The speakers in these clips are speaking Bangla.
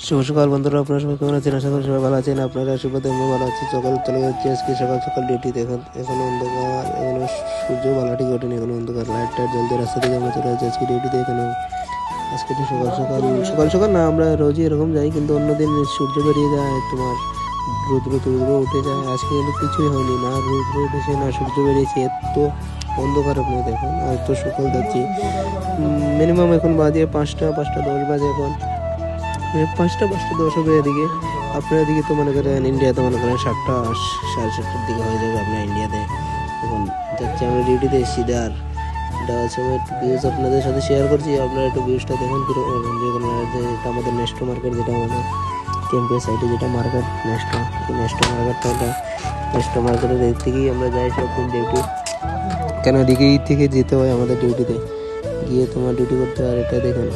শুভ সকাল বন্ধুরা, আপনারা সবাই কেমন আছেন? আশা করি সবাই ভালো আছেন। আপনারা আশীর্বাদে আমি ভালো আছি। সকাল চলে যাচ্ছি আজকে সকাল সকাল ডিউটি। দেখুন এখনো অন্ধকার, এখনো সূর্য বালা ঠিক ওঠেনি, এখনো অন্ধকার। লাইটটা জ্বলতে রাস্তা থেকে আমরা চলে যাচ্ছি আজকে ডিউটিতে। এখানে আজকে তো সকাল সকাল সকাল সকাল না, আমরা রোজই এরকম যাই, কিন্তু অন্যদিন সূর্য বেরিয়ে যায়, তোমার রুদ্র উঠে যায়। আজকে কিন্তু কিছুই হয়নি, না রুদ্র উঠেছে না সূর্য বেরিয়েছে। এত অন্ধকার আপনি দেখুন, আর তো সকাল যাচ্ছি। মিনিমাম এখন বাজে 5টা 10 বাজে এখন, 5টা 10 হবে এদিকে। আপনার এদিকে তো মনে করেন ইন্ডিয়াতে মনে করেন 7টা 7:30 দিকে হয়ে যাবে আপনার ইন্ডিয়াতে। এখন যাচ্ছি আমরা ডিউটিতে সিধা। আর যাওয়ার সময় একটু ভিউজ আপনাদের সাথে শেয়ার করছি, আপনারা একটু ভিউজটা দেখুন কীরকম। যেগুলো যেটা আমাদের নেস্টো মার্কেট, যেটা আমাদের ক্যাম্পের সাইডে যেটা মার্কেট নেস্টো, এই নেস্টো মার্কেটটা, ওটা নেস্টো মার্কেটের দিক থেকেই আমরা যাই সব দিন ডিউটি। কেন এদিকেই থেকে যেতে হয় আমাদের ডিউটিতে, গিয়ে তোমার ডিউটি করতে। আর এটা দেখুন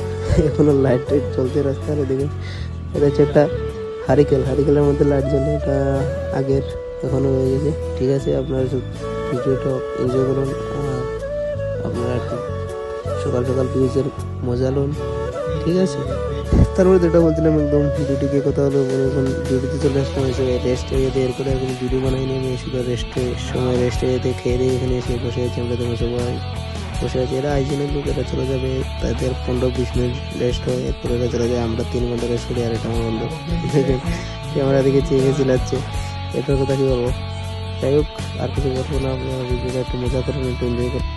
এখনো লাইট টাইট চলছে রাস্তার এদিকে। এটা হচ্ছে একটা হারিকেলের মধ্যে লাইট জ্বলে, এটা আগের, এখনো হয়ে গেছে। ঠিক আছে, আপনারা ভিডিওটা এনজয় করুন, আর আপনারা একটু সকাল সকাল ভিউজের মজা লুন। ঠিক আছে, তারপরে যেটা বলছিলাম, একদম ডিউটিকে কথা হলো, এখন ডিউটিতে চলে আসতে হয়েছে। রেস্ট এরিয়াতে এরপরে এখন ভিডিও বানাইনি আমি, শুধু রেস্ট এরিয়াতে খেয়ে দিয়ে এখানে এসে বসে আছি। আমরা তখন সবাই বসে আছি। এরা আইজনের লোক, এরা চলে যাবে, তাদের 15-20 মিনিট রেস্ট হয়, এরপরে এরা চলে যায়। আমরা 3 ঘন্টা রেস্ট করি, আর এটা আমার বন্ধু দেখেন ক্যামেরা দিকে চেয়ে চিল্লাচ্ছে। এটার কথা কি বলবো? যাই হোক, আর কিছু বলবো না। আপনারা ভিডিওটা একটু মজা করুন, একটু এনজয় করুন।